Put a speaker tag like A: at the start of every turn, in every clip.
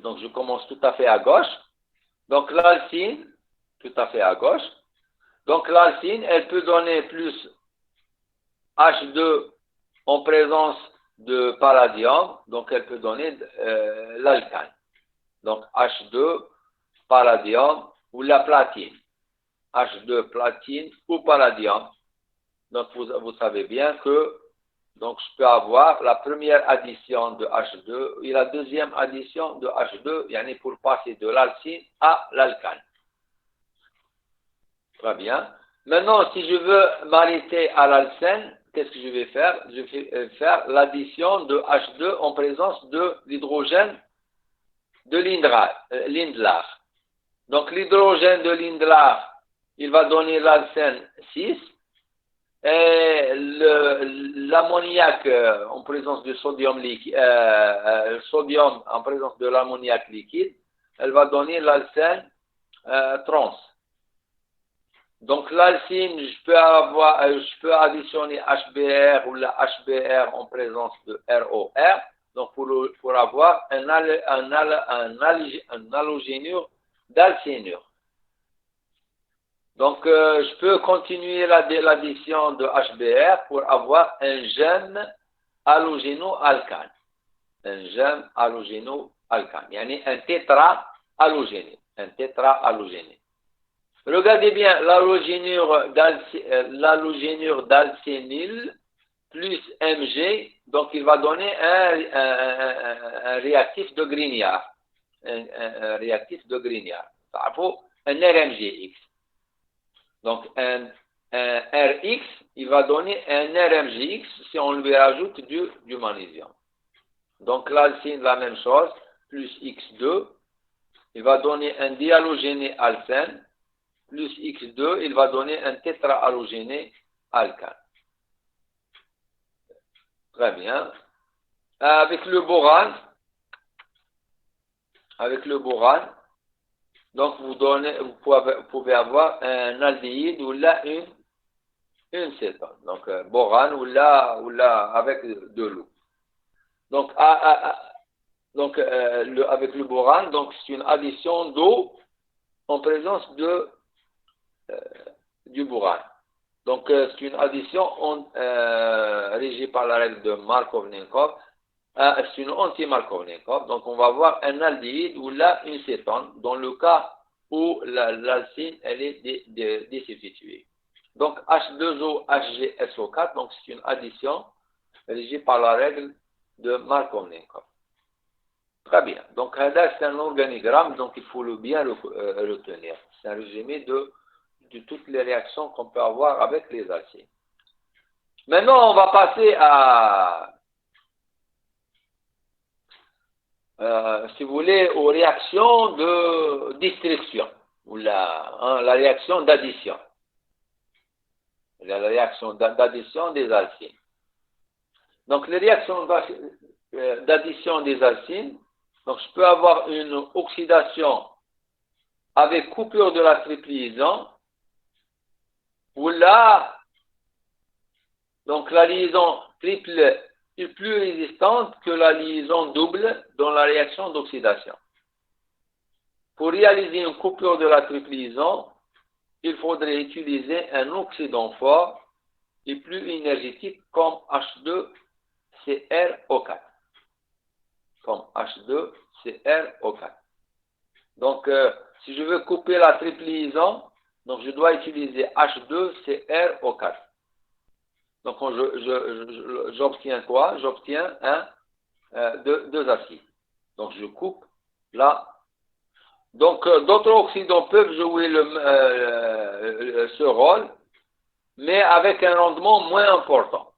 A: Donc, je commence tout à fait à gauche. Donc, l'alcine, tout à fait à gauche. Donc, l'alcine, elle peut donner plus H2 en présence de palladium. Donc, elle peut donner l'alcane. Donc, H2, palladium ou la platine. H2, platine ou palladium. Donc, vous savez bien que donc, je peux avoir la première addition de H2 et la deuxième addition de H2, yani pour passer de l'alcine à l'alcane. Très bien. Maintenant, si je veux m'arrêter à l'alcène, qu'est-ce que je vais faire? Je vais faire l'addition de H2 en présence de l'hydrogène de Lindlar. Donc, l'hydrogène de Lindlar, il va donner l'alcène 6. Et l'ammoniac en présence de sodium liquide, sodium en présence de l'ammoniac liquide, elle va donner l'alcène trans. Donc l'alcine, je peux additionner HBr ou la HBr en présence de ROR, donc pour avoir un halogénure d'alcénure. Donc, je peux continuer l'addition de HBr pour avoir un gène halogéno-alcane. Un gène halogéno-alcane. Yani un tétra-halogéné. Un tétra-halogéné. Regardez bien, l'halogénure d'alcényle plus Mg, donc il va donner un réactif de Grignard. Un réactif de Grignard. Ça vaut un RMGX. Donc, un Rx, il va donner un RMGX si on lui rajoute du magnésium. Donc, l'alcine, la même chose, plus X2, il va donner un dihalogéné alcène, plus X2, il va donner un tétrahalogéné alcane. Très bien. Avec le boran, donc vous pouvez avoir un aldéhyde ou là une cétone. Donc boran ou là avec de l'eau. Donc avec le boran, donc c'est une addition d'eau en présence du boran. Donc c'est une addition régie par la règle de Markovnikov. C'est une anti-Markovnikov. Donc on va avoir un aldéhyde ou là une cétone dans le cas où l'alcine elle est désubstituée. Donc H2O, HgSO4, donc c'est une addition régie par la règle de Markovnikov. Très bien. Donc c'est un organigramme, donc il faut le bien retenir. C'est un résumé de toutes les réactions qu'on peut avoir avec les alcines. Maintenant on va passer à si vous voulez, aux réactions de destruction, ou la réaction d'addition. La réaction d'addition des alcines. Donc, les réactions d'addition des alcines, donc je peux avoir une oxydation avec coupure de la triple liaison, où là, donc la liaison triple est plus résistante que la liaison double dans la réaction d'oxydation. Pour réaliser une coupure de la triple liaison, il faudrait utiliser un oxydant fort et plus énergétique comme H2CrO4. Comme H2CrO4. Donc, si je veux couper la triple liaison, donc je dois utiliser H2CrO4. Donc, j'obtiens quoi? J'obtiens deux acides. Donc, je coupe là. Donc, d'autres oxydants peuvent jouer ce rôle, mais avec un rendement moins important,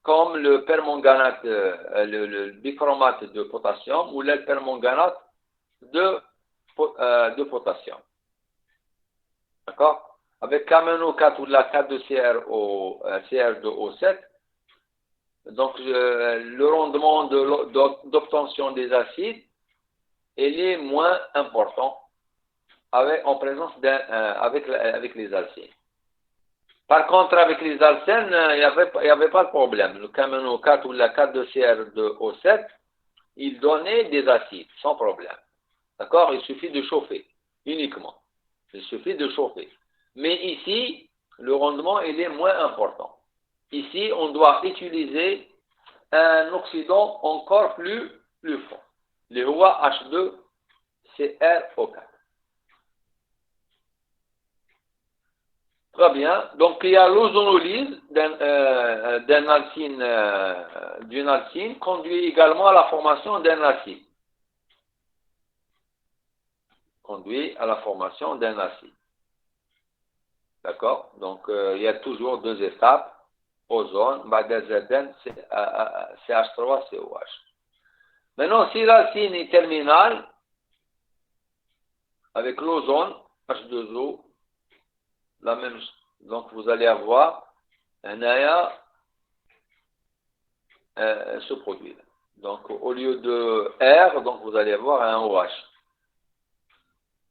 A: comme le permanganate, le bichromate de potassium ou le permanganate de potassium. D'accord? Avec KMNO4 ou la 4-2-CR2O7, donc le rendement d'obtention des acides il est moins important en présence avec les alcènes. Par contre, avec les alcènes, il n'y avait pas de problème. Le KMNO4 ou la 4-2-CR2O7, il donnait des acides sans problème. D'accord? Il suffit de chauffer, uniquement. Il suffit de chauffer. Mais ici, le rendement, il est moins important. Ici, on doit utiliser un oxydant encore plus fort. Le roi H2CrO4. Très bien. Donc, il y a l'ozonolyse d'une alcine conduit également à la formation d'un acide. Conduit à la formation d'un acide. D'accord? Donc, il y a toujours deux étapes. Ozone, Badazeden, CH3COH. Maintenant, si l'alcine est terminale, avec l'ozone, H2O, la même chose. Donc, vous allez avoir un AIA, ce produit. Donc, au lieu de R, donc vous allez avoir un OH.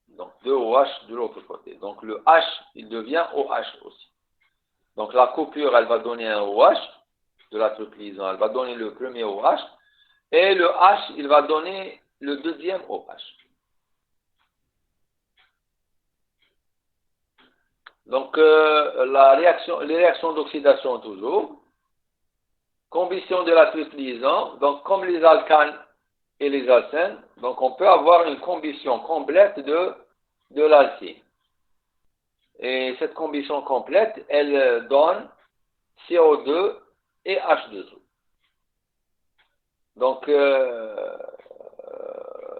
A: Donc, deux OH de l'autre côté. Donc, le H, il devient OH aussi. Donc, la coupure, elle va donner un OH de la triplisant. Elle va donner le premier OH. Et le H, il va donner le deuxième OH. Donc, les réactions d'oxydation toujours. Combustion de la triplisant. Donc, comme les alcanes et les alcènes, donc on peut avoir une combustion complète de l'alcine. Et cette combustion complète, elle donne CO2 et H2O. Donc,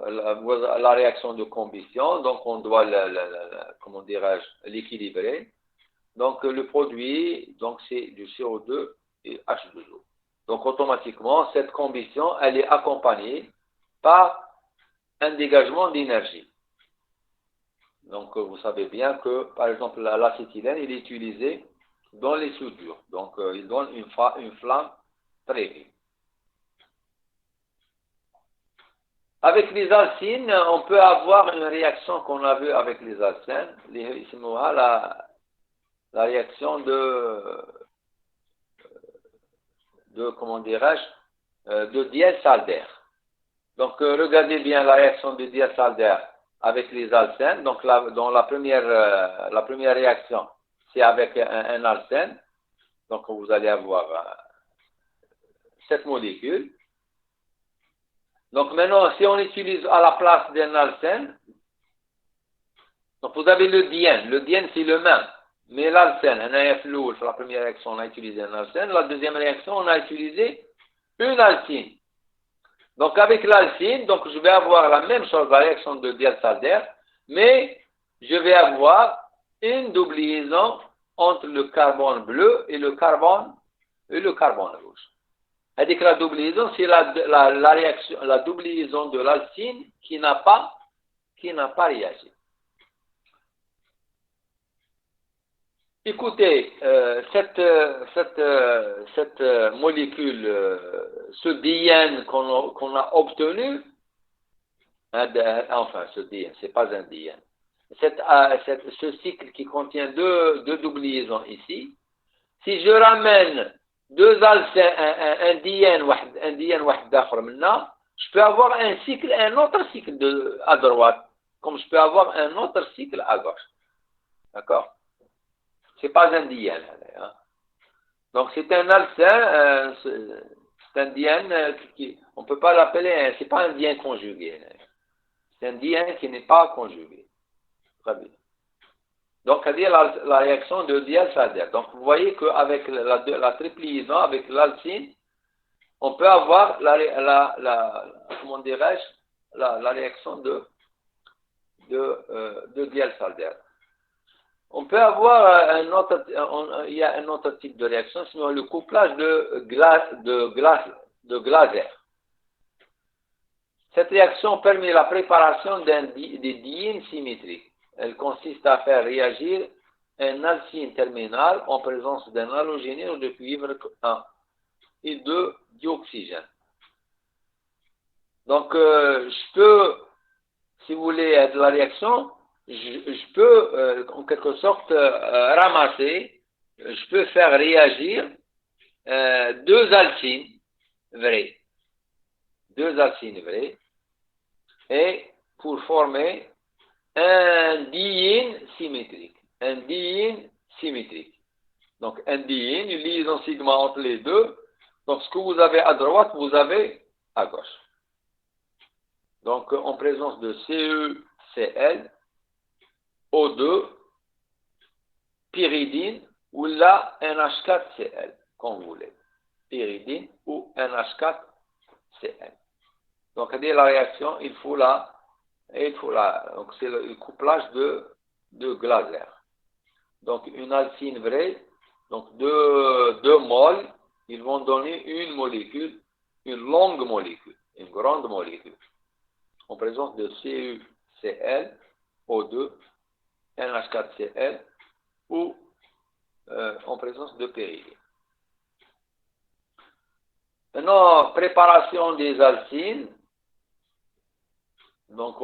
A: la réaction de combustion, donc on doit, comment dirais-je, l'équilibrer. Donc, le produit, donc c'est du CO2 et H2O. Donc, automatiquement, cette combustion, elle est accompagnée par un dégagement d'énergie. Donc, vous savez bien que, par exemple, l'acétylène, il est utilisé dans les soudures. Donc, il donne une flamme très vive. Avec les alcines, on peut avoir une réaction qu'on a vue avec les alcènes. La réaction comment dirais-je, de Diels-Alder. Donc, regardez bien la réaction de Diels-Alder avec les alcènes. Donc, dans la première réaction, c'est avec un alcène. Donc, vous allez avoir cette molécule. Donc, maintenant, si on utilise à la place d'un alcène, donc vous avez le diène. Le diène, c'est le même. Mais l'alcène, un AF lourd, la première réaction, on a utilisé un alcène. La deuxième réaction, on a utilisé une alcine. Donc, avec l'alcine, donc je vais avoir la même chose, la réaction de Diels-Alder, mais je vais avoir une double liaison entre le carbone bleu et le carbone rouge. C'est-à-dire que la double liaison, c'est la réaction, la double liaison de l'alcine qui n'a pas réagi. Écoutez, cette molécule, ce diène qu'on a obtenu, enfin ce diène, c'est pas un diène, ce cycle qui contient deux double liaisons ici, si je ramène deux alcènes, un diène واحد d'آخر منها, je peux avoir un autre cycle à droite, comme je peux avoir un autre cycle à gauche. D'accord? C'est pas un diène. Hein. Donc c'est un alcène, c'est un diène on ne peut pas l'appeler, c'est pas un diène conjugué. C'est un diène qui n'est pas conjugué. Très bien. Donc, c'est-à-dire la réaction de Diels-Alder. Donc, vous voyez qu'avec la triple liaison, avec l'alcine, on peut avoir comment dirais-je, la réaction de Diels-Alder. On peut avoir il y a un autre type de réaction, sinon le couplage de Glaser. Cette réaction permet la préparation des diènes symétriques. Elle consiste à faire réagir un alcine terminal en présence d'un halogénure de cuivre 1 et 2 dioxygène. Donc, je peux, si vous voulez, de la réaction, je peux, en quelque sorte, ramasser, je peux faire réagir deux alcines vraies. Et pour former un diène symétrique. Un diène symétrique. Donc, un diène, une liaison sigma entre les deux. Donc, ce que vous avez à droite, vous avez à gauche. Donc, en présence de CeCl, O2, pyridine, ou là, NH4Cl, comme vous voulez. Pyridine ou NH4Cl. Donc, la réaction, il faut la. Donc, c'est le couplage de Glaser. Donc, une alcyne vraie, donc deux moles, ils vont donner une molécule, une longue molécule, une grande molécule, en présence de CuCl, O2, NH4Cl, ou en présence de pyridine. Maintenant, préparation des alcynes. Donc,